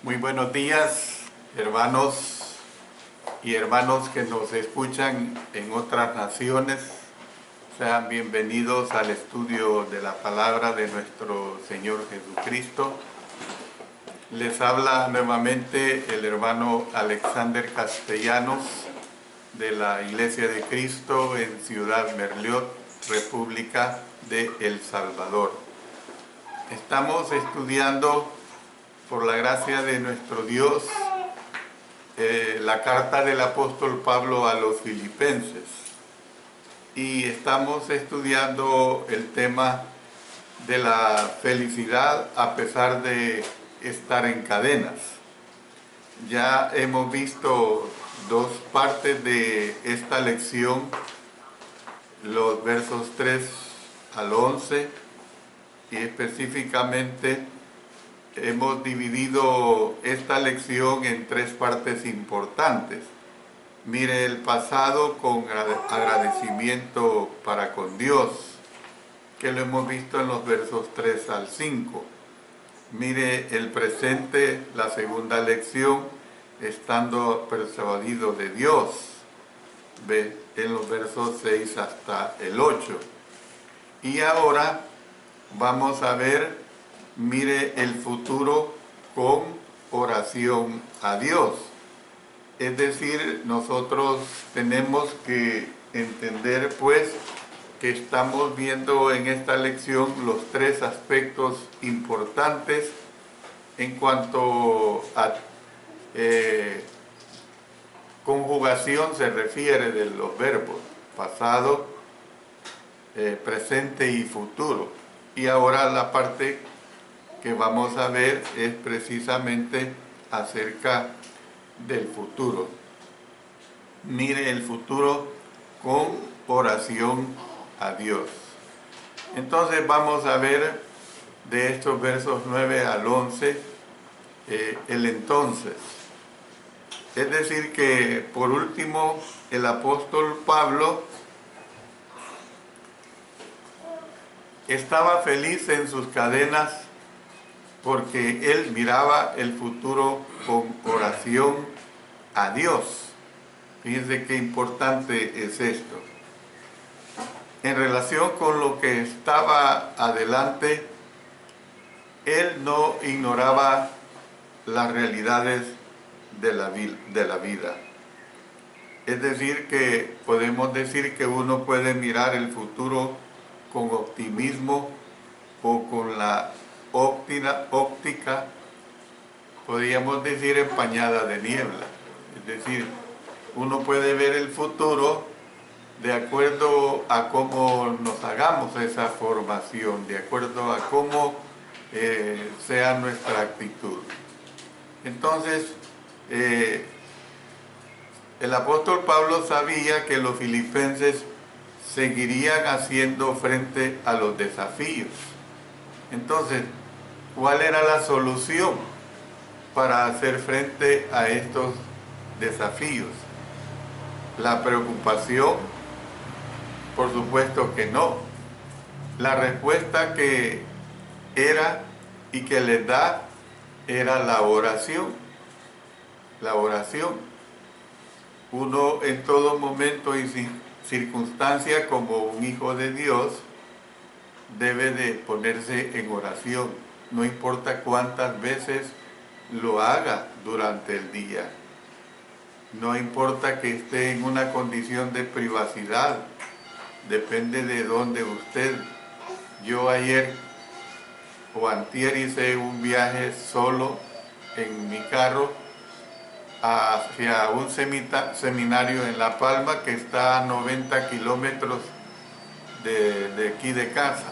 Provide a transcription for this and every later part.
Muy buenos días, hermanos y hermanos que nos escuchan en otras naciones. Sean bienvenidos al estudio de la palabra de nuestro Señor Jesucristo. Les habla nuevamente el hermano Alexander Castellanos de la Iglesia de Cristo en Ciudad Merliot, República de El Salvador. Estamos estudiando, por la gracia de nuestro Dios, la carta del apóstol Pablo a los filipenses. Y estamos estudiando el tema de la felicidad a pesar de estar en cadenas. Ya hemos visto dos partes de esta lección, los versos 3 al 11, y específicamente hemos dividido esta lección en tres partes importantes. Mire el pasado con agradecimiento para con Dios, que lo hemos visto en los versos 3 al 5. Mire el presente, la segunda lección, estando persuadido de Dios, ve en los versos 6 hasta el 8. Y ahora vamos a ver, mire el futuro con oración a Dios. Es decir, nosotros tenemos que entender pues que estamos viendo en esta lección los tres aspectos importantes en cuanto a conjugación se refiere de los verbos pasado, presente y futuro. Y ahora la parte que vamos a ver es precisamente acerca del futuro. Mire el futuro con oración a Dios. Entonces vamos a ver de estos versos 9 al 11 el entonces. Es decir que por último el apóstol Pablo estaba feliz en sus cadenas porque él miraba el futuro con oración a Dios. Fíjense qué importante es esto. En relación con lo que estaba adelante, él no ignoraba las realidades de la vida. Es decir, que podemos decir que uno puede mirar el futuro con optimismo o con la óptica, podríamos decir, empañada de niebla. Es decir, uno puede ver el futuro de acuerdo a cómo nos hagamos esa formación, de acuerdo a cómo sea nuestra actitud. Entonces, el apóstol Pablo sabía que los filipenses seguirían haciendo frente a los desafíos. Entonces, ¿cuál era la solución para hacer frente a estos desafíos? ¿La preocupación? Por supuesto que no. La respuesta que era y que les da era la oración. La oración. Uno en todo momento y circunstancia como un hijo de Dios debe de ponerse en oración, no importa cuántas veces lo haga durante el día, no importa que esté en una condición de privacidad, depende de dónde usted. Yo ayer o antier hice un viaje solo en mi carro hacia un seminario en La Palma que está a 90 kilómetros de aquí de casa.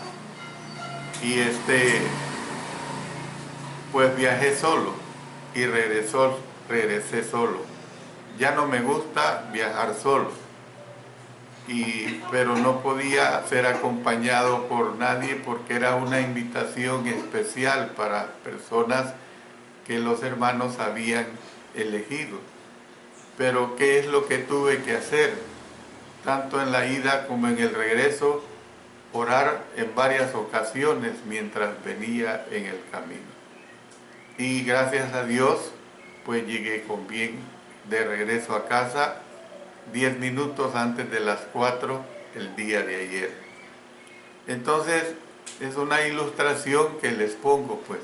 Y pues viajé solo y regresé solo. Ya no me gusta viajar solo, pero no podía ser acompañado por nadie porque era una invitación especial para personas que los hermanos habían elegido. Pero ¿qué es lo que tuve que hacer? Tanto en la ida como en el regreso, orar en varias ocasiones mientras venía en el camino. y gracias a Dios pues llegué con bien de regreso a casa 10 minutos antes de las 4 el día de ayer. Entonces es una ilustración que les pongo pues.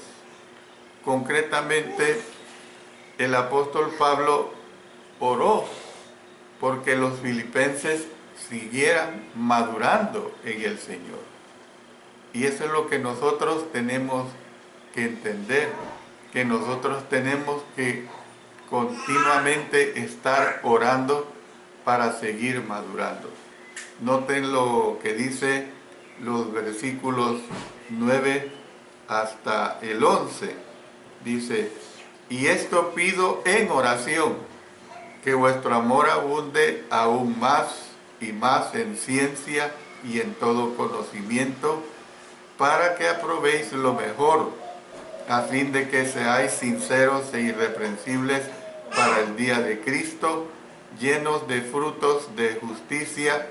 Concretamente el apóstol Pablo oró porque los filipenses siguieran madurando en el Señor. Y eso es lo que nosotros tenemos que entender, que nosotros tenemos que continuamente estar orando para seguir madurando. Noten lo que dice los versículos 9 hasta el 11. Dice, y esto pido en oración, que vuestro amor abunde aún más y más en ciencia y en todo conocimiento, para que aprobéis lo mejor, a fin de que seáis sinceros e irreprensibles para el día de Cristo, llenos de frutos de justicia,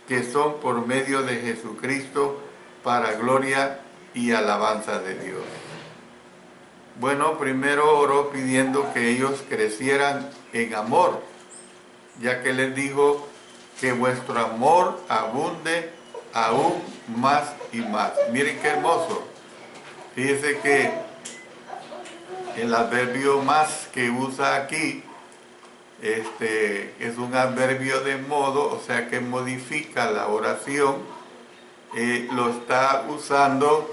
que son por medio de Jesucristo, para gloria y alabanza de Dios. Bueno, primero oró pidiendo que ellos crecieran en amor, ya que les dijo que vuestro amor abunde aún más y más. Miren qué hermoso. Fíjense que el adverbio más que usa aquí es un adverbio de modo, o sea que modifica la oración, lo está usando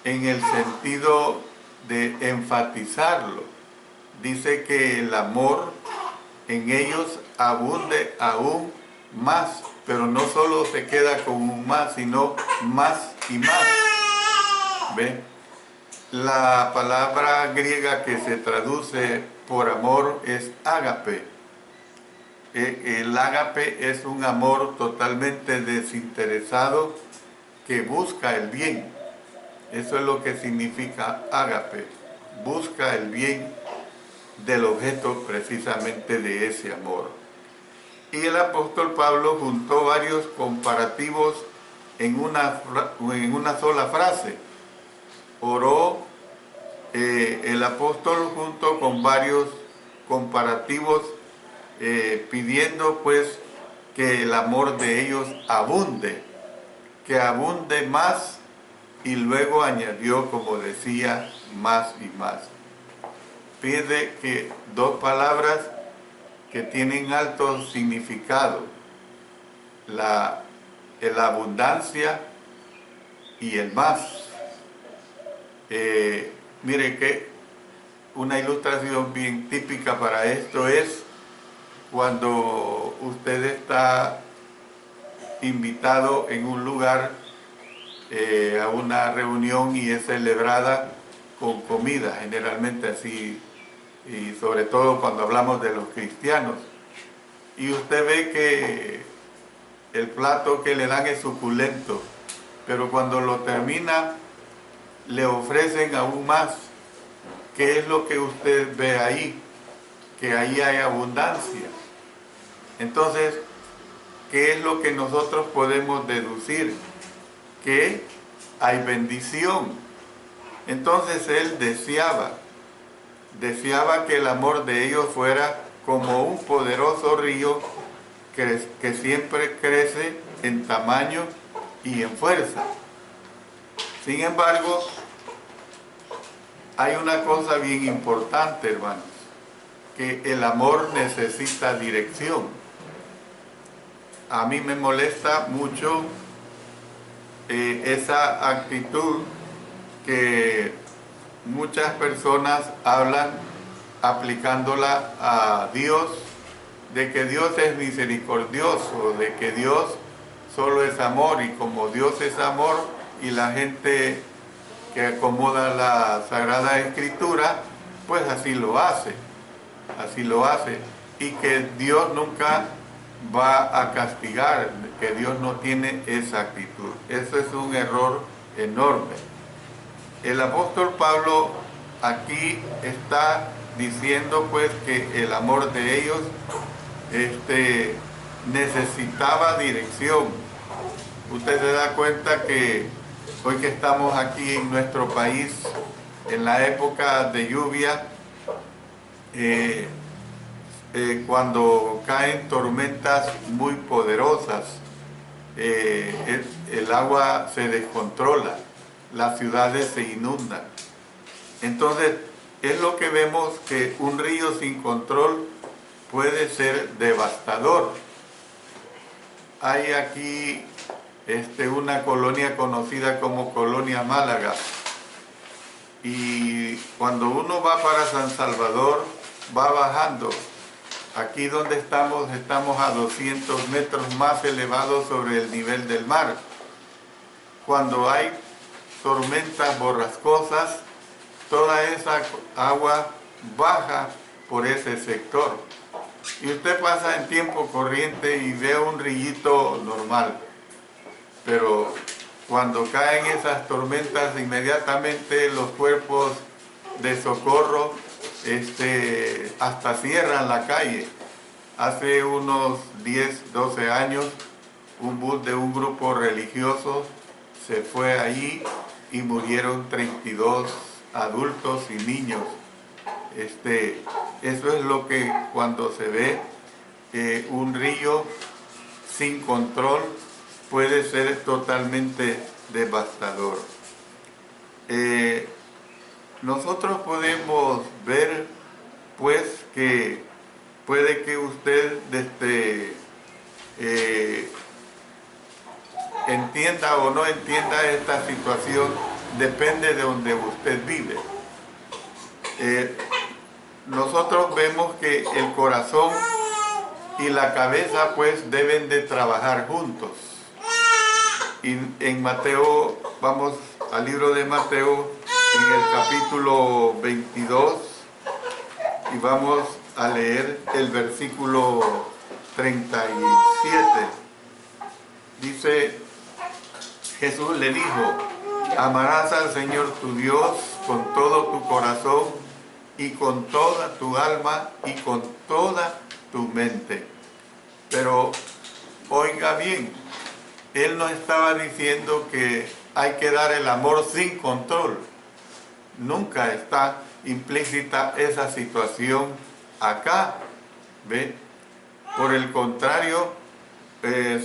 en el sentido de enfatizarlo. Dice que el amor en ellos abunde aún más, pero no solo se queda con un más, sino más y más. ¿Ve? La palabra griega que se traduce por amor es ágape. El ágape es un amor totalmente desinteresado que busca el bien. Eso es lo que significa ágape. Busca el bien del objeto precisamente de ese amor. Y el apóstol Pablo juntó varios comparativos en una sola frase. Oró el apóstol junto con varios comparativos pidiendo pues que el amor de ellos abunde, que abunde más, y luego añadió, como decía, más y más. Pide que dos palabras que tienen alto significado, la abundancia y el más. Mire que una ilustración bien típica para esto es cuando usted está invitado en un lugar a una reunión y es celebrada con comida, generalmente así, y sobre todo cuando hablamos de los cristianos. Y usted ve que el plato que le dan es suculento, pero cuando lo termina le ofrecen aún más. ¿Qué es lo que usted ve ahí? Que ahí hay abundancia. Entonces, ¿qué es lo que nosotros podemos deducir? Que hay bendición. Entonces él deseaba que el amor de ellos fuera como un poderoso río que siempre crece en tamaño y en fuerza. Sin embargo, hay una cosa bien importante, hermanos, que el amor necesita dirección. A mí me molesta mucho esa actitud que muchas personas hablan aplicándola a Dios, de que Dios es misericordioso, de que Dios solo es amor, y como Dios es amor y la gente que acomoda la Sagrada Escritura, pues así lo hace, y que Dios nunca va a castigar, que Dios no tiene esa actitud. Eso es un error enorme. El apóstol Pablo aquí está diciendo pues que el amor de ellos necesitaba dirección. Usted se da cuenta que hoy que estamos aquí en nuestro país en la época de lluvia, cuando caen tormentas muy poderosas, el agua se descontrola, las ciudades se inundan. Entonces, es lo que vemos, que un río sin control puede ser devastador. Hay aquí una colonia conocida como Colonia Málaga, y cuando uno va para San Salvador, va bajando. Aquí donde estamos a 200 metros más elevados sobre el nivel del mar. Cuando hay tormentas borrascosas, toda esa agua baja por ese sector. Y usted pasa en tiempo corriente y ve un rillito normal. Pero cuando caen esas tormentas, inmediatamente los cuerpos de socorro hasta cierran la calle. Hace unos 10, 12 años, un bus de un grupo religioso se fue allí y murieron 32 adultos y niños. Eso es lo que cuando se ve un río sin control puede ser totalmente devastador. Nosotros podemos ver, pues, que puede que usted entienda o no entienda esta situación, depende de donde usted vive. Nosotros vemos que el corazón y la cabeza pues deben de trabajar juntos. Y en Mateo, vamos al libro de Mateo, en el capítulo 22, y vamos a leer el versículo 37. Dice, Jesús le dijo, amarás al Señor tu Dios con todo tu corazón y con toda tu alma y con toda tu mente. Pero oiga bien, Él no estaba diciendo que hay que dar el amor sin control. Nunca está implícita esa situación acá, ¿ve? Por el contrario,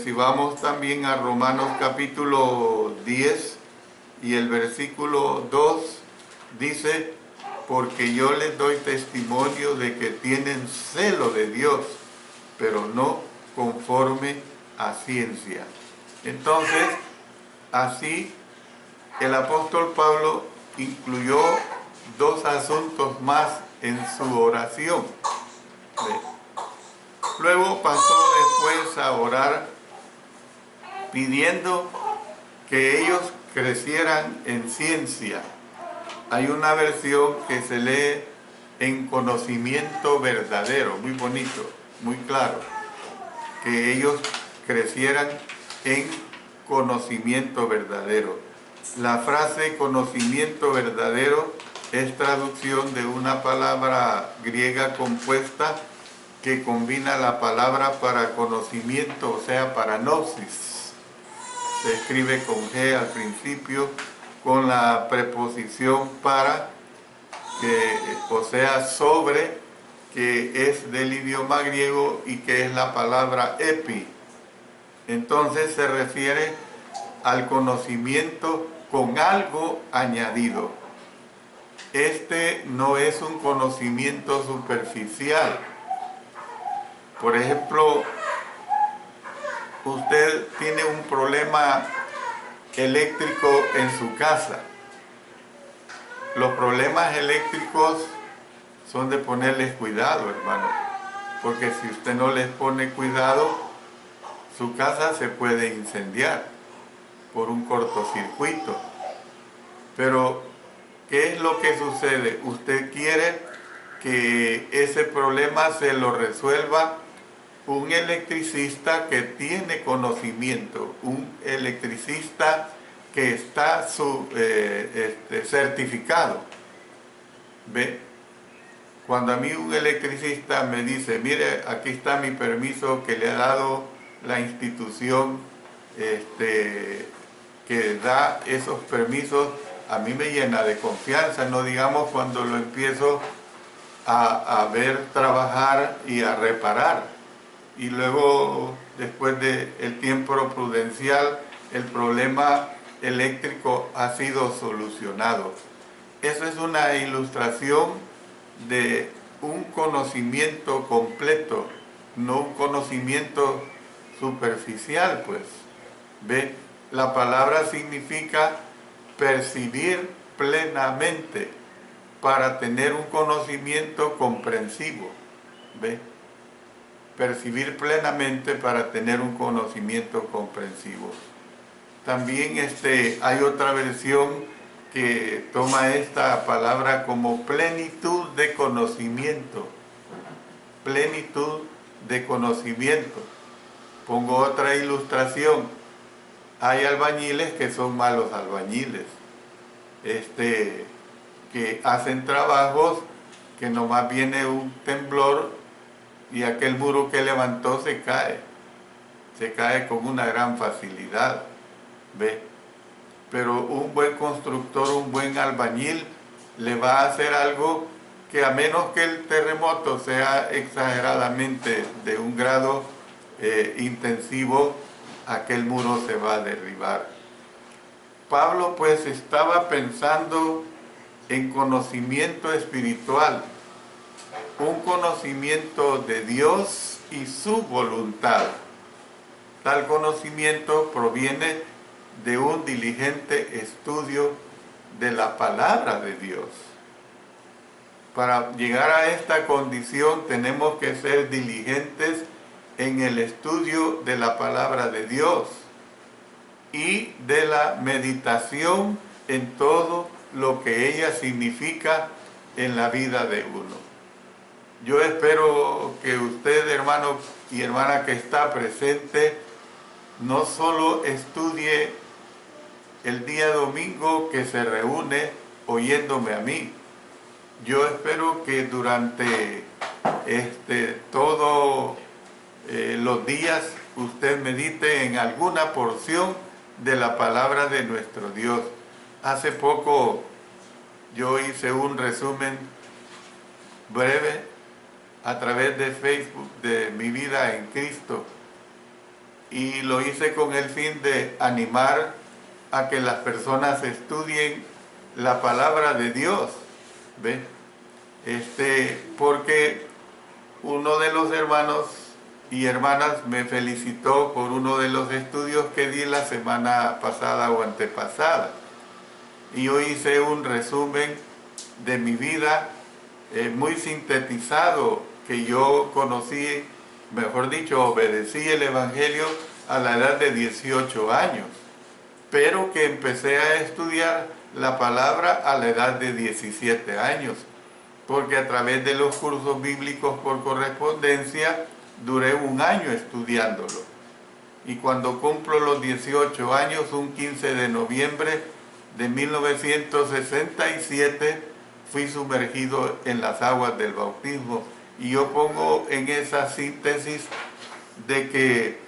si vamos también a Romanos capítulo 10 y el versículo 2, dice, porque yo les doy testimonio de que tienen celo de Dios, pero no conforme a ciencia. Entonces, así el apóstol Pablo incluyó dos asuntos más en su oración. Luego pasó después a orar pidiendo que ellos crecieran en ciencia. Hay una versión que se lee en conocimiento verdadero, muy bonito, muy claro, que ellos crecieran en conocimiento verdadero. La frase conocimiento verdadero es traducción de una palabra griega compuesta que combina la palabra para conocimiento, o sea, para gnosis. Se escribe con G al principio, con la preposición para, o sea, sobre, que es del idioma griego y que es la palabra epi. Entonces se refiere al conocimiento con algo añadido. Este no es un conocimiento superficial. Por ejemplo, usted tiene un problema eléctrico en su casa. Los problemas eléctricos son de ponerles cuidado, hermano, porque si usted no les pone cuidado, su casa se puede incendiar por un cortocircuito. Pero, ¿qué es lo que sucede? Usted quiere que ese problema se lo resuelva un electricista que tiene conocimiento, un electricista que está certificado. ¿Ve? Cuando a mí un electricista me dice, mire, aquí está mi permiso que le ha dado la institución que da esos permisos a mí me llena de confianza, no digamos cuando lo empiezo a ver trabajar y a reparar. Y luego, después del tiempo prudencial, el problema eléctrico ha sido solucionado. Eso es una ilustración de un conocimiento completo, no un conocimiento superficial, pues. ¿Ve? La palabra significa percibir plenamente para tener un conocimiento comprensivo. ¿Ve? Percibir plenamente para tener un conocimiento comprensivo. También hay otra versión que toma esta palabra como plenitud de conocimiento. Plenitud de conocimiento. Pongo otra ilustración. Hay albañiles que son malos albañiles, que hacen trabajos que nomás viene un temblor y aquel muro que levantó se cae con una gran facilidad, ¿ve? Pero un buen constructor, un buen albañil, le va a hacer algo que, a menos que el terremoto sea exageradamente de un grado intensivo, aquel muro se va a derribar. Pablo pues estaba pensando en conocimiento espiritual, un conocimiento de Dios y su voluntad. Tal conocimiento proviene de un diligente estudio de la palabra de Dios. Para llegar a esta condición tenemos que ser diligentes en el estudio de la palabra de Dios y de la meditación en todo lo que ella significa en la vida de uno. Yo espero que usted, hermano y hermana que está presente, no solo estudie el día domingo que se reúne oyéndome a mí. Yo espero que durante todos los días usted medite en alguna porción de la palabra de nuestro Dios. Hace poco yo hice un resumen breve a través de Facebook de mi vida en Cristo, y lo hice con el fin de animar a que las personas estudien la palabra de Dios, ¿ve? Porque uno de los hermanos y hermanas me felicitó por uno de los estudios que di la semana pasada o antepasada, y yo hice un resumen de mi vida muy sintetizado, que yo conocí, mejor dicho, obedecí el Evangelio a la edad de 18 años, pero que empecé a estudiar la palabra a la edad de 17 años, porque a través de los cursos bíblicos por correspondencia duré un año estudiándolo. Y cuando cumplo los 18 años, un 15 de noviembre de 1967, fui sumergido en las aguas del bautismo. Y yo pongo en esa síntesis de que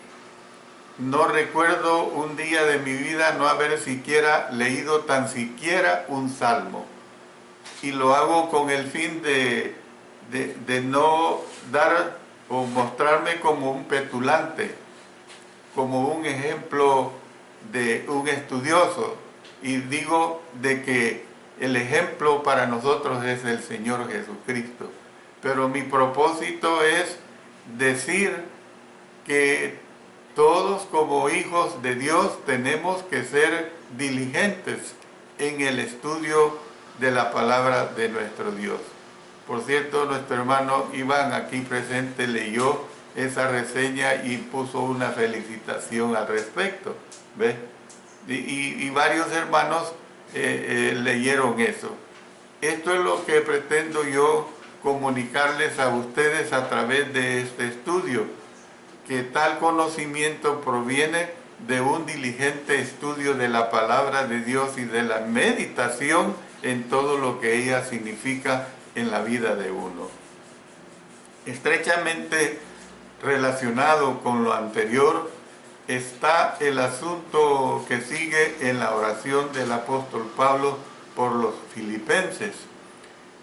no recuerdo un día de mi vida no haber siquiera leído tan siquiera un salmo. Y lo hago con el fin de no dar o mostrarme como un petulante, como un ejemplo de un estudioso. Y digo de que el ejemplo para nosotros es el Señor Jesucristo. Pero mi propósito es decir que todos como hijos de Dios tenemos que ser diligentes en el estudio de la palabra de nuestro Dios. Por cierto, nuestro hermano Iván, aquí presente, leyó esa reseña y puso una felicitación al respecto, ¿ves? Y varios hermanos leyeron eso. Esto es lo que pretendo yo comunicarles a ustedes a través de este estudio, que tal conocimiento proviene de un diligente estudio de la palabra de Dios y de la meditación en todo lo que ella significa en la vida de uno. Estrechamente relacionado con lo anterior está el asunto que sigue en la oración del apóstol Pablo por los filipenses.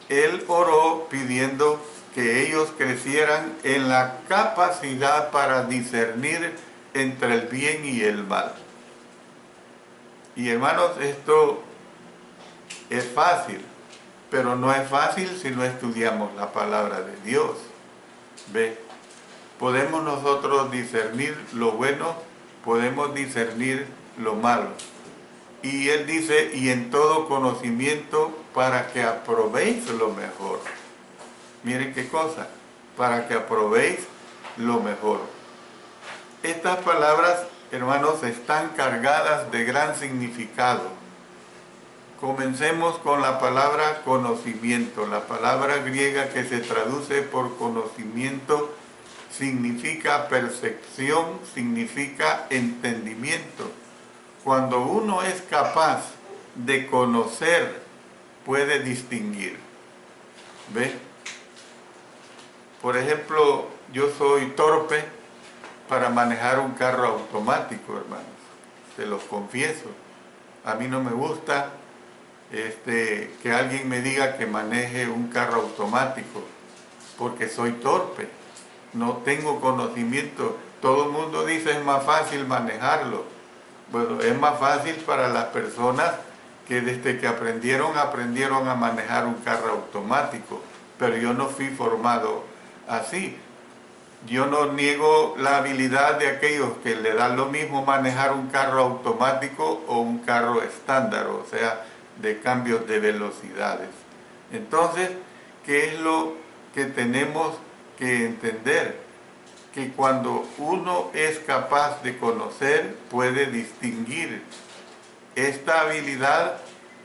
Él oró pidiendo que ellos crecieran en la capacidad para discernir entre el bien y el mal. Y hermanos, esto es fácil, pero no es fácil si no estudiamos la palabra de Dios. ¿Ve? Podemos nosotros discernir lo bueno, podemos discernir lo malo. Y él dice, y en todo conocimiento para que aprobéis lo mejor. Miren qué cosa, para que aprobéis lo mejor. Estas palabras, hermanos, están cargadas de gran significado. Comencemos con la palabra conocimiento. La palabra griega que se traduce por conocimiento significa percepción, significa entendimiento. Cuando uno es capaz de conocer, puede distinguir. ¿Ve? Por ejemplo, yo soy torpe para manejar un carro automático, hermanos. Se los confieso. A mí no me gusta que alguien me diga que maneje un carro automático, porque soy torpe. No tengo conocimiento. Todo el mundo dice es más fácil manejarlo. Bueno, es más fácil para las personas que desde que aprendieron a manejar un carro automático, pero yo no fui formado así. Yo no niego la habilidad de aquellos que le dan lo mismo manejar un carro automático o un carro estándar, o sea, de cambios de velocidades. Entonces, ¿qué es lo que tenemos que entender? Que cuando uno es capaz de conocer, puede distinguir. Esta habilidad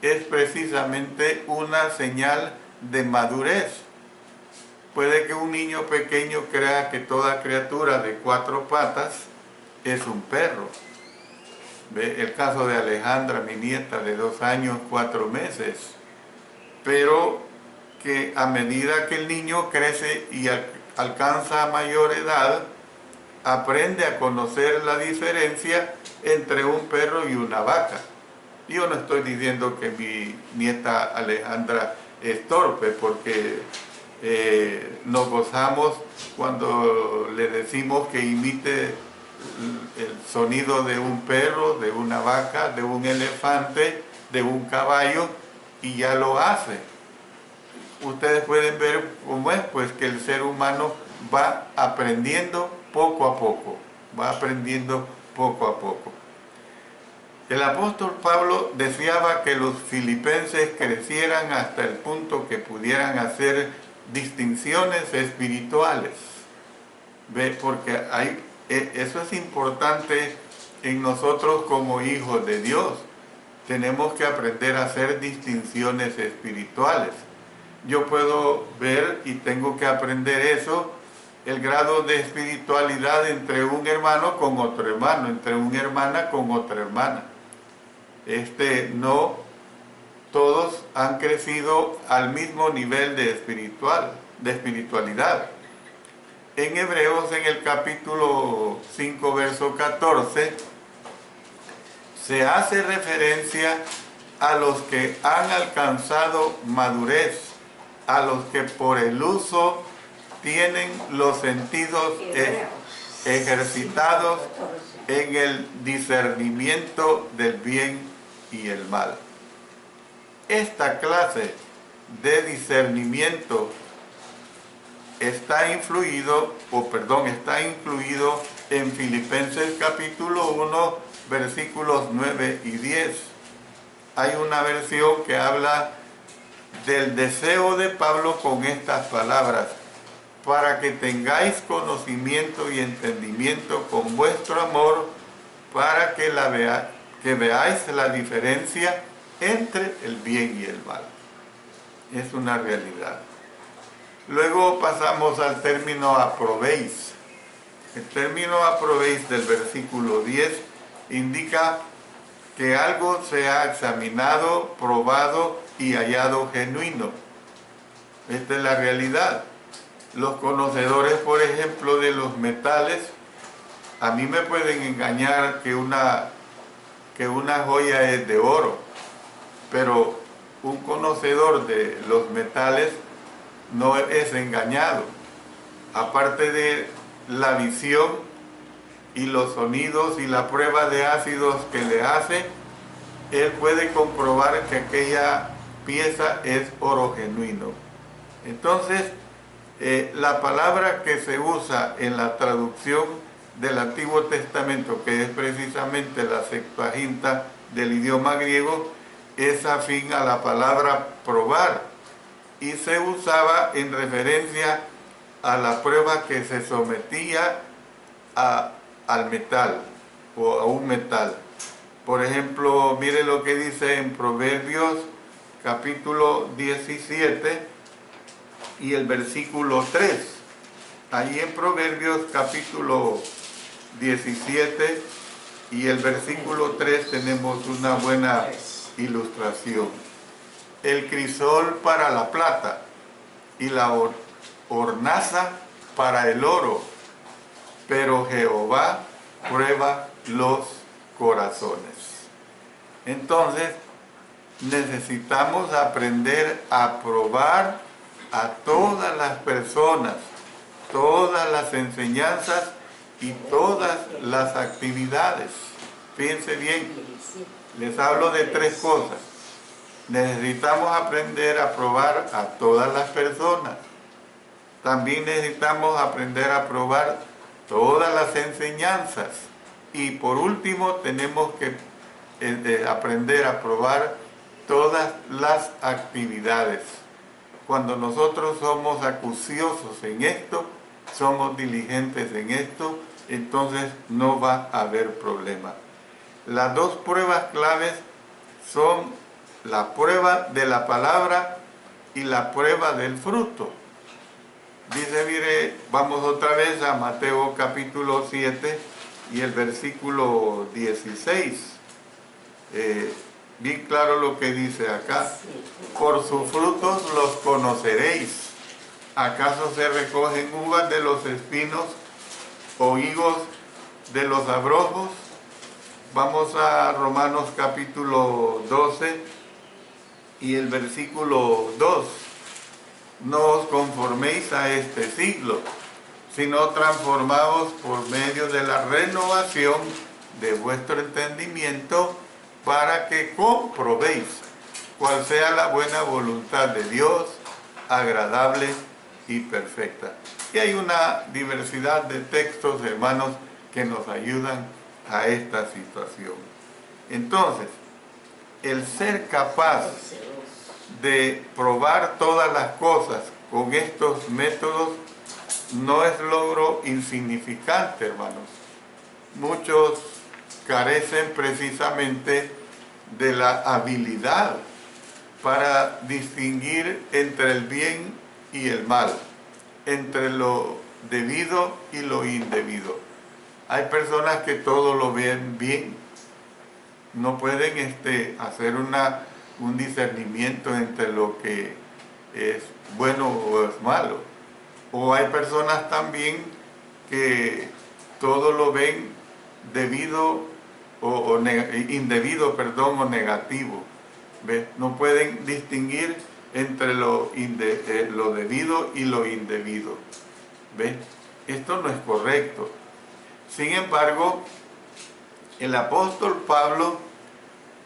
es precisamente una señal de madurez. Puede que un niño pequeño crea que toda criatura de 4 patas es un perro. ¿Ve? El caso de Alejandra, mi nieta de 2 años, 4 meses. Pero que a medida que el niño crece y alcanza mayor edad, aprende a conocer la diferencia entre un perro y una vaca. Yo no estoy diciendo que mi nieta Alejandra es torpe, porque nos gozamos cuando le decimos que imite el sonido de un perro, de una vaca, de un elefante, de un caballo, y ya lo hace. Ustedes pueden ver cómo es, pues que el ser humano va aprendiendo poco a poco, va aprendiendo poco a poco. El apóstol Pablo deseaba que los filipenses crecieran hasta el punto que pudieran hacer distinciones espirituales. ¿Ve? Porque eso es importante en nosotros como hijos de Dios. Tenemos que aprender a hacer distinciones espirituales. Yo puedo ver y tengo que aprender eso, el grado de espiritualidad entre un hermano con otro hermano, entre una hermana con otra hermana. No todos han crecido al mismo nivel de espiritualidad. En Hebreos, en el capítulo 5, verso 14, se hace referencia a los que han alcanzado madurez, a los que por el uso tienen los sentidos ejercitados en el discernimiento del bien y el mal. Esta clase de discernimiento está incluido en Filipenses capítulo 1, versículos 9 y 10. Hay una versión que habla del deseo de Pablo con estas palabras: para que tengáis conocimiento y entendimiento con vuestro amor, para que veáis la diferencia entre el bien y el mal. Es una realidad. Luego pasamos al término aprobéis. El término aprobéis del versículo 10 indica que algo se ha examinado, probado y hallado genuino. Esta es la realidad. Los conocedores, por ejemplo, de los metales, A mí me pueden engañar que una joya es de oro, pero un conocedor de los metales no es engañado. Aparte de la visión y los sonidos y la prueba de ácidos que le hace, él puede comprobar que aquella pieza es oro genuino. Entonces, la palabra que se usa en la traducción del Antiguo Testamento, que es precisamente la Septuaginta del idioma griego, es afín a la palabra probar y se usaba en referencia a la prueba que se sometía al metal o a un metal. Por ejemplo, mire lo que dice en Proverbios capítulo 17 y el versículo 3. Allí en Proverbios capítulo 17 y el versículo 3 tenemos una buena ilustración. El crisol para la plata y la hornaza para el oro, pero Jehová prueba los corazones. Entonces, necesitamos aprender a probar a todas las personas, todas las enseñanzas y todas las actividades. Fíjense bien, les hablo de tres cosas. Necesitamos aprender a probar a todas las personas. También necesitamos aprender a probar todas las enseñanzas. Y por último, tenemos que aprender a probar todas las actividades. Cuando nosotros somos acuciosos en esto, somos diligentes en esto, entonces no va a haber problema. Las dos pruebas claves son la prueba de la palabra y la prueba del fruto. Dice, mire, vamos otra vez a Mateo capítulo 7 y el versículo 16. Bien claro lo que dice acá. Por sus frutos los conoceréis. ¿Acaso se recogen uvas de los espinos o higos de los abrojos? Vamos a Romanos capítulo 12 y el versículo 2. No os conforméis a este siglo, sino transformaos por medio de la renovación de vuestro entendimiento, para que comprobéis cuál sea la buena voluntad de Dios, agradable y perfecta. Y hay una diversidad de textos, hermanos, que nos ayudan a esta situación. Entonces, el ser capaz de probar todas las cosas con estos métodos no es logro insignificante, hermanos. Muchos carecen precisamente de la habilidad para distinguir entre el bien y el mal, entre lo debido y lo indebido. Hay personas que todo lo ven bien, no pueden hacer un discernimiento entre lo que es bueno o es malo. O hay personas también que todo lo ven debido indebido, o negativo. ¿Ves? No pueden distinguir entre lo debido y lo indebido. ¿Ves? Esto no es correcto. Sin embargo, el apóstol Pablo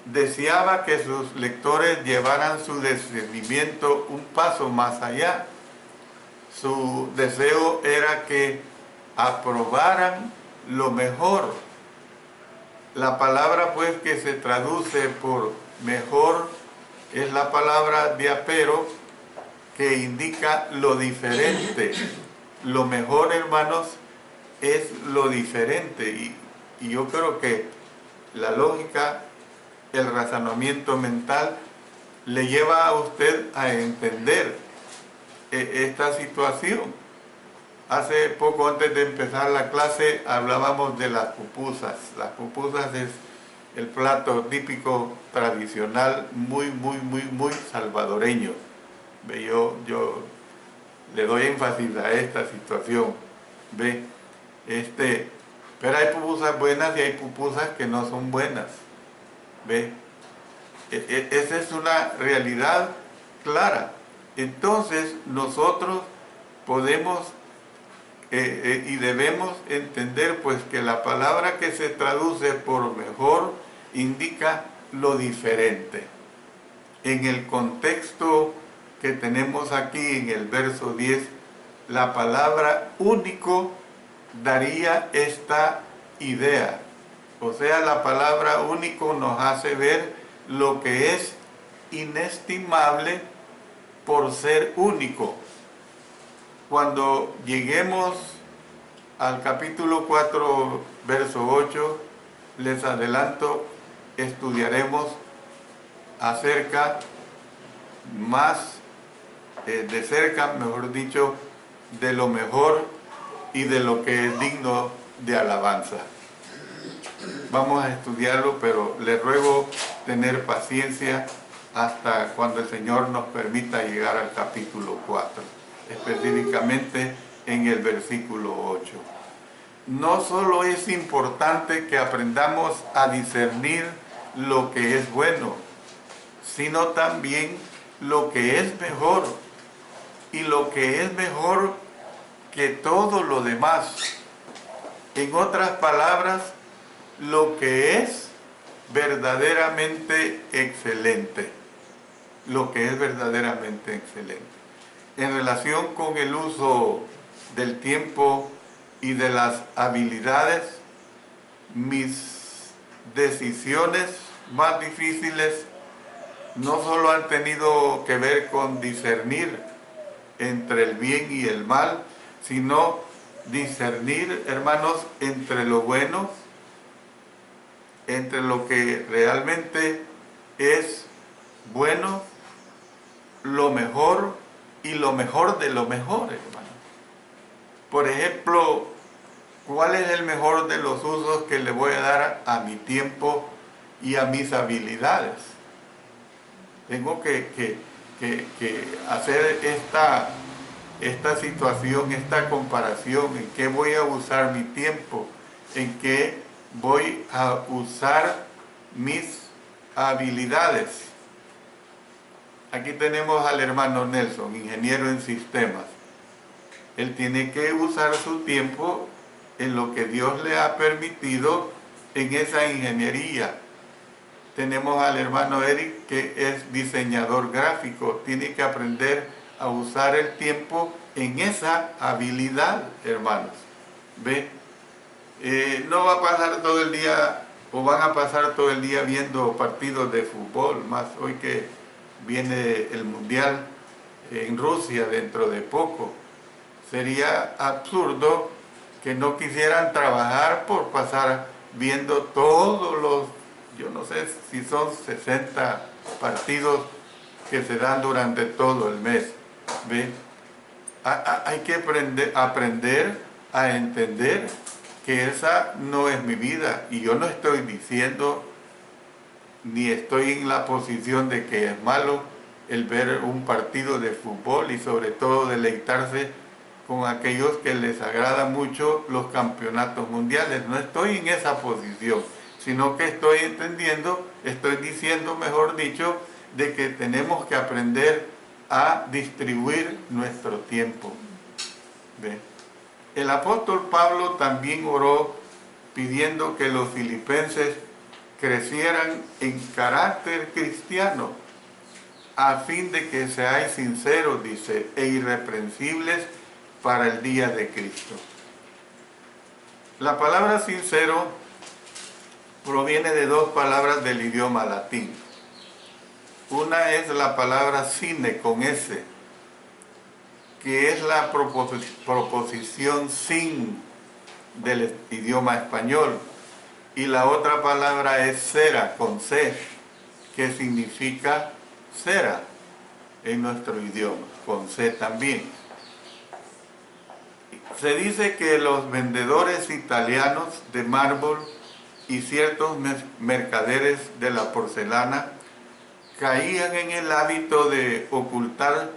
deseaba que sus lectores llevaran su discernimiento un paso más allá. Su deseo era que aprobaran lo mejor. La palabra pues que se traduce por mejor es la palabra diapero, que indica lo diferente. Lo mejor, hermanos, es lo diferente. Y yo creo que la lógica, el razonamiento mental, le lleva a usted a entender esta situación. Hace poco, antes de empezar la clase, hablábamos de las pupusas. Las pupusas es el plato típico tradicional, muy salvadoreño. Yo le doy énfasis a esta situación. ¿Ve? Pero hay pupusas buenas y hay pupusas que no son buenas. ¿Ve? Esa es una realidad clara. Entonces nosotros podemos y debemos entender pues que la palabra que se traduce por mejor indica lo diferente. En el contexto que tenemos aquí en el verso 10, la palabra único daría esta idea. O sea, la palabra único nos hace ver lo que es inestimable por ser único. Cuando lleguemos al capítulo 4, verso 8, les adelanto, estudiaremos acerca más de cerca, mejor dicho, de lo mejor y de lo que es digno de alabanza. Vamos a estudiarlo, pero les ruego tener paciencia hasta cuando el Señor nos permita llegar al capítulo 4, específicamente en el versículo 8. No solo es importante que aprendamos a discernir lo que es bueno, sino también lo que es mejor, y lo que es mejor que todo lo demás. En otras palabras, lo que es verdaderamente excelente. Lo que es verdaderamente excelente. En relación con el uso del tiempo y de las habilidades, mis decisiones más difíciles no solo han tenido que ver con discernir entre el bien y el mal, sino discernir, hermanos, entre lo bueno, entre lo que realmente es bueno, lo mejor y lo mejor de lo mejor, hermano. Por ejemplo, ¿cuál es el mejor de los usos que le voy a dar a mi tiempo y a mis habilidades? Tengo que hacer esta situación, esta comparación, en qué voy a usar mi tiempo, en qué voy a usar mis habilidades. Aquí tenemos al hermano Nelson, ingeniero en sistemas. Él tiene que usar su tiempo en lo que Dios le ha permitido en esa ingeniería. Tenemos al hermano Eric, que es diseñador gráfico. Tiene que aprender a usar el tiempo en esa habilidad, hermanos. ¿Ve? No va a pasar todo el día, o van a pasar todo el día viendo partidos de fútbol, más hoy que viene el Mundial en Rusia dentro de poco. Sería absurdo que no quisieran trabajar por pasar viendo todos los, yo no sé si son 60 partidos que se dan durante todo el mes. ¿Ve? Hay que aprender a entender que esa no es mi vida, y yo no estoy diciendo ni estoy en la posición de que es malo el ver un partido de fútbol y sobre todo deleitarse con aquellos que les agrada mucho los campeonatos mundiales. No estoy en esa posición, sino que estoy entendiendo, estoy diciendo, mejor dicho, de que tenemos que aprender a distribuir nuestro tiempo. ¿Ve? El apóstol Pablo también oró pidiendo que los filipenses crecieran en carácter cristiano, a fin de que seáis sinceros, dice, e irreprensibles para el día de Cristo. La palabra sincero proviene de dos palabras del idioma latín. Una es la palabra sine, con S, que es la proposición sin del idioma español. Y la otra palabra es cera, con C, que significa cera en nuestro idioma, con C también. Se dice que los vendedores italianos de mármol y ciertos mercaderes de la porcelana caían en el hábito de ocultar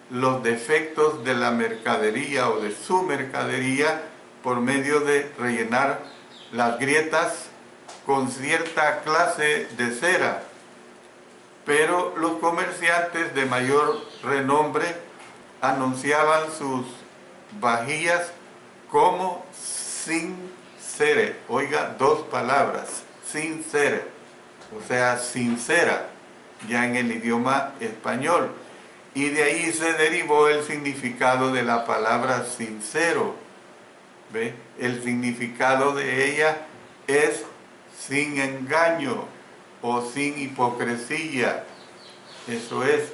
los defectos de la mercadería o de su mercadería por medio de rellenar las grietas con cierta clase de cera, pero los comerciantes de mayor renombre anunciaban sus vajillas como sin cera. Oiga, dos palabras, sin cera, o sea, sincera, ya en el idioma español. Y de ahí se derivó el significado de la palabra sincero. ¿Ve? El significado de ella es sin engaño o sin hipocresía. Eso es,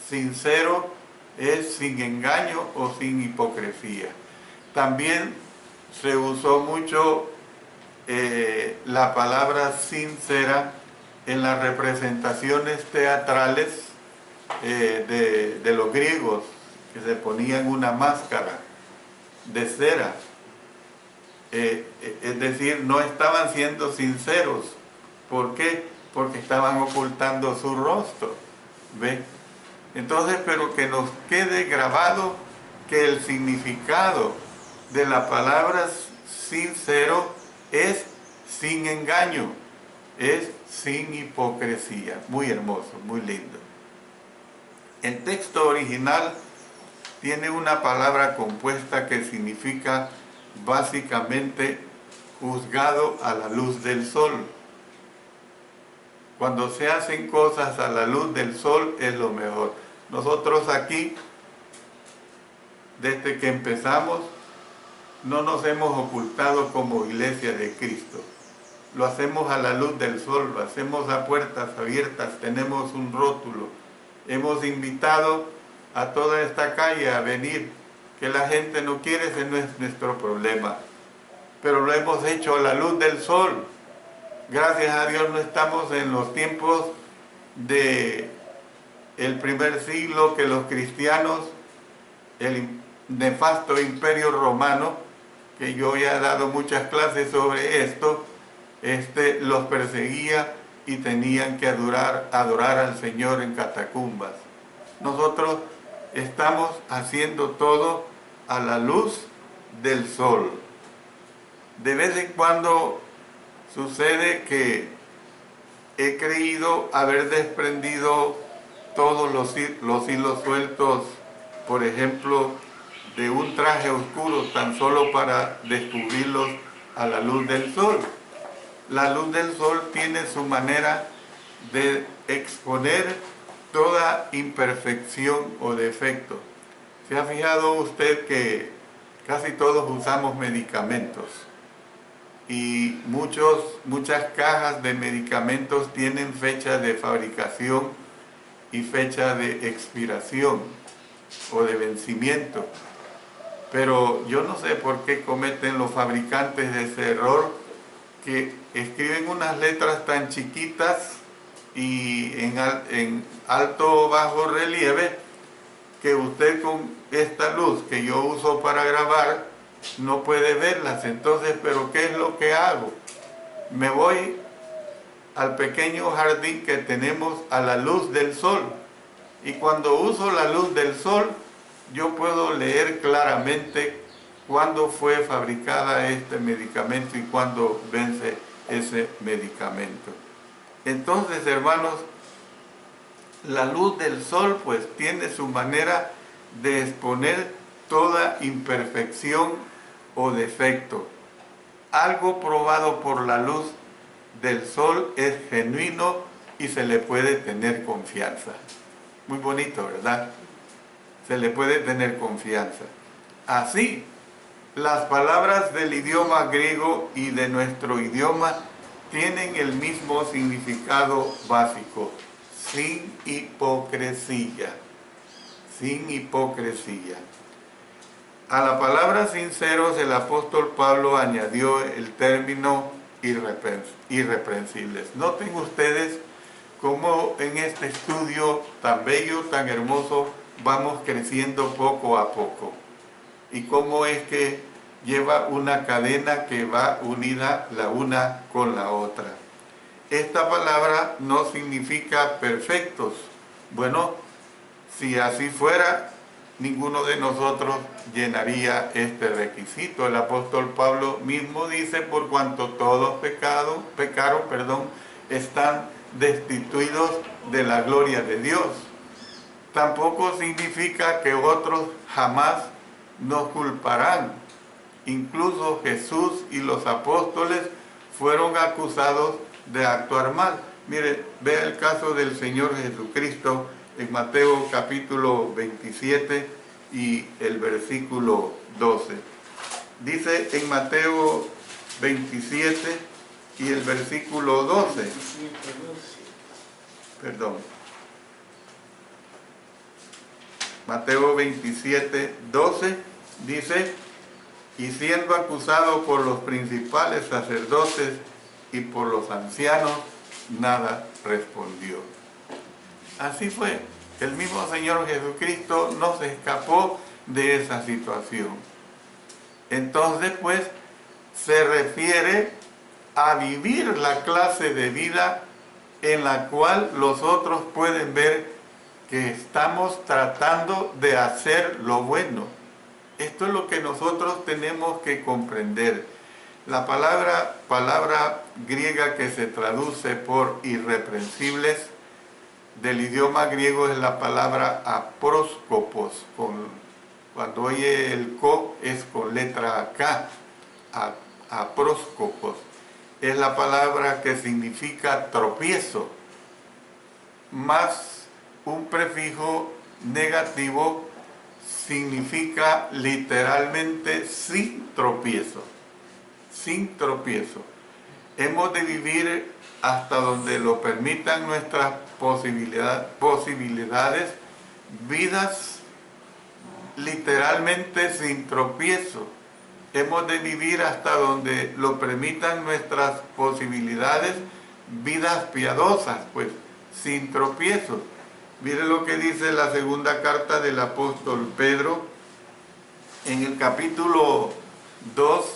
sincero es sin engaño o sin hipocresía. También se usó mucho la palabra sincera en las representaciones teatrales de los griegos, que se ponían una máscara de cera. Es decir, no estaban siendo sinceros. ¿Por qué? Porque estaban ocultando su rostro. ¿Ve? Entonces, pero que nos quede grabado que el significado de la palabra sincero es sin engaño, es sin hipocresía. Muy hermoso, muy lindo. El texto original tiene una palabra compuesta que significa básicamente juzgado a la luz del sol. Cuando se hacen cosas a la luz del sol es lo mejor. Nosotros aquí, desde que empezamos, no nos hemos ocultado como iglesia de Cristo. Lo hacemos a la luz del sol, lo hacemos a puertas abiertas, tenemos un rótulo. Hemos invitado a toda esta calle a venir. Que la gente no quiere, ese no es nuestro problema. Pero lo hemos hecho a la luz del sol. Gracias a Dios no estamos en los tiempos del primer siglo, que los cristianos, el nefasto imperio romano, que yo ya he dado muchas clases sobre esto, los perseguía y tenían que adorar al Señor en catacumbas. Nosotros estamos haciendo todo a la luz del sol. De vez en cuando sucede que he creído haber desprendido todos los hilos sueltos, por ejemplo, de un traje oscuro, tan solo para descubrirlos a la luz del sol. La luz del sol tiene su manera de exponer toda imperfección o defecto. ¿Se ha fijado usted que casi todos usamos medicamentos? Y muchas cajas de medicamentos tienen fecha de fabricación y fecha de expiración o de vencimiento. Pero yo no sé por qué cometen los fabricantes ese error, que escriben unas letras tan chiquitas y en alto o bajo relieve, que usted con esta luz que yo uso para grabar no puede verlas. Entonces, ¿pero qué es lo que hago? Me voy al pequeño jardín que tenemos a la luz del sol, y cuando uso la luz del sol yo puedo leer claramente cuándo fue fabricada este medicamento y cuándo vence ese medicamento. Entonces, hermanos, la luz del sol pues tiene su manera de exponer toda imperfección o defecto. Algo probado por la luz del sol es genuino y se le puede tener confianza. Muy bonito, ¿verdad? Se le puede tener confianza. Así, las palabras del idioma griego y de nuestro idioma tienen el mismo significado básico: sin hipocresía. Sin hipocresía. A la palabra sinceros el apóstol Pablo añadió el término irreprensibles. Noten ustedes cómo en este estudio tan bello, tan hermoso, vamos creciendo poco a poco. Y cómo es que lleva una cadena que va unida la una con la otra. Esta palabra no significa perfectos. Bueno, si así fuera, ninguno de nosotros llenaría este requisito. El apóstol Pablo mismo dice, por cuanto todos pecaron, están destituidos de la gloria de Dios. Tampoco significa que otros jamás nos culparán. Incluso Jesús y los apóstoles fueron acusados de actuar mal. Mire, vea el caso del Señor Jesucristo en Mateo capítulo 27 y el versículo 12. Dice en Mateo 27 y el versículo 12. Perdón. Mateo 27, 12 dice, y siendo acusado por los principales sacerdotes y por los ancianos, nada respondió. Así fue. El mismo Señor Jesucristo no se escapó de esa situación. Entonces, pues, se refiere a vivir la clase de vida en la cual los otros pueden ver que estamos tratando de hacer lo bueno. Esto es lo que nosotros tenemos que comprender. La palabra griega que se traduce por irreprensibles del idioma griego es la palabra apróskopos. Cuando oye el ko es con letra K, apróskopos. Es la palabra que significa tropiezo, más un prefijo negativo significa literalmente sin tropiezo. Sin tropiezo. Hemos de vivir hasta donde lo permitan nuestras posibilidades, vidas literalmente sin tropiezo. Hemos de vivir hasta donde lo permitan nuestras posibilidades, vidas piadosas, pues sin tropiezos. Mire lo que dice la segunda carta del apóstol Pedro en el capítulo 2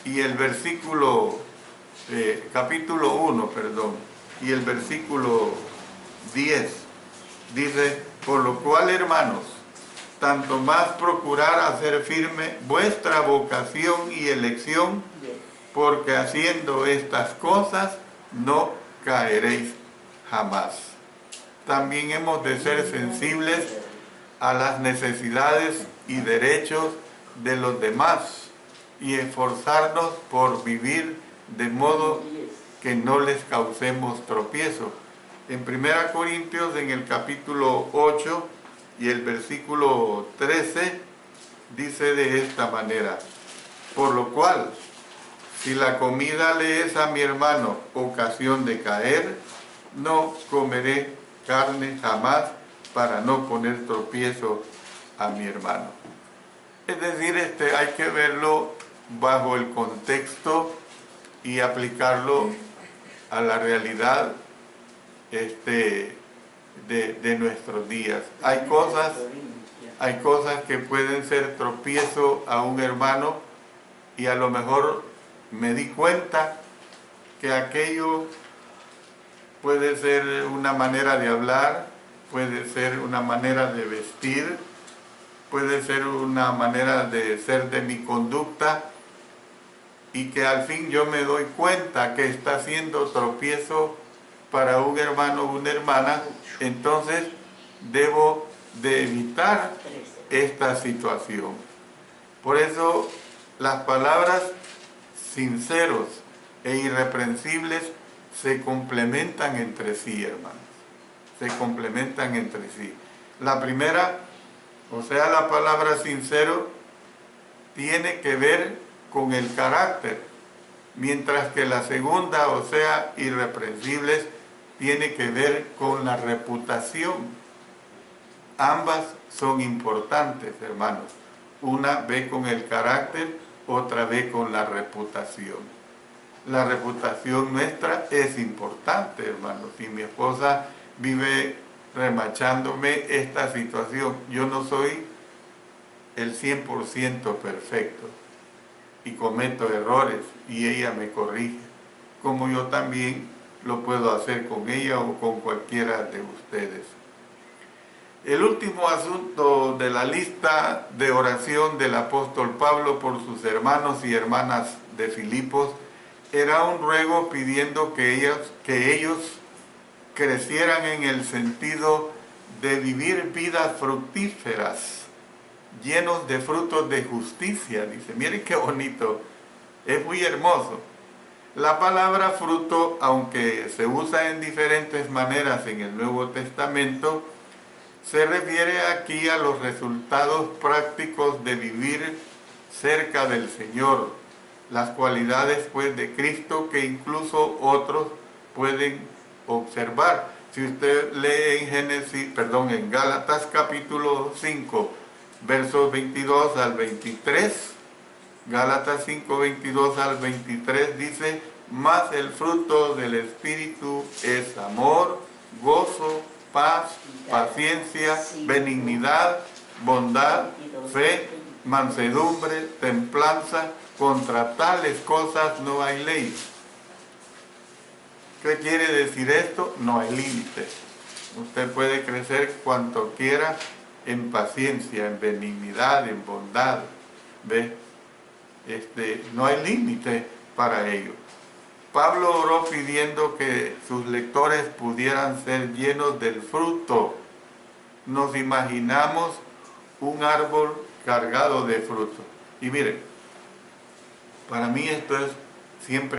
y el capítulo 1, y el versículo 10. Dice, por lo cual, hermanos, tanto más procurar hacer firme vuestra vocación y elección, porque haciendo estas cosas no caeréis jamás. También hemos de ser sensibles a las necesidades y derechos de los demás y esforzarnos por vivir de modo que no les causemos tropiezo. En 1 Corintios, en el capítulo 8 y el versículo 13, dice de esta manera, por lo cual, si la comida le es a mi hermano ocasión de caer, no comeré carne jamás para no poner tropiezo a mi hermano. Es decir, hay que verlo bajo el contexto y aplicarlo a la realidad de nuestros días. Hay cosas que pueden ser tropiezo a un hermano y a lo mejor me di cuenta que aquello puede ser una manera de hablar, puede ser una manera de vestir, puede ser una manera de ser de mi conducta, y que al fin yo me doy cuenta que está siendo tropiezo para un hermano o una hermana, entonces debo de evitar esta situación. Por eso las palabras sinceros e irreprensibles se complementan entre sí, hermanos. Se complementan entre sí. La primera, o sea, la palabra sincero, tiene que ver con el carácter, mientras que la segunda, o sea, irreprensibles, tiene que ver con la reputación. Ambas son importantes, hermanos. Una ve con el carácter, otra ve con la reputación. La reputación nuestra es importante, hermanos. Si mi esposa vive remachándome esta situación, yo no soy el 100% perfecto y cometo errores y ella me corrige, como yo también lo puedo hacer con ella o con cualquiera de ustedes. El último asunto de la lista de oración del apóstol Pablo por sus hermanos y hermanas de Filipos era un ruego pidiendo que ellos crecieran en el sentido de vivir vidas fructíferas, llenos de frutos de justicia. Dice, miren qué bonito, es muy hermoso. La palabra fruto, aunque se usa en diferentes maneras en el Nuevo Testamento, se refiere aquí a los resultados prácticos de vivir cerca del Señor, las cualidades pues de Cristo que incluso otros pueden observar. Si usted lee en Gálatas capítulo 5, versos 22 al 23, Gálatas 5, 22 al 23 dice, mas el fruto del Espíritu es amor, gozo, paz, paciencia, benignidad, bondad, fe, mansedumbre, templanza. Contra tales cosas no hay ley. ¿Qué quiere decir esto? No hay límite. Usted puede crecer cuanto quiera en paciencia, en benignidad, en bondad. ¿Ve? No hay límite para ello. Pablo oró pidiendo que sus lectores pudieran ser llenos del fruto. Nos imaginamos un árbol cargado de fruto. Y miren, para mí esto es siempre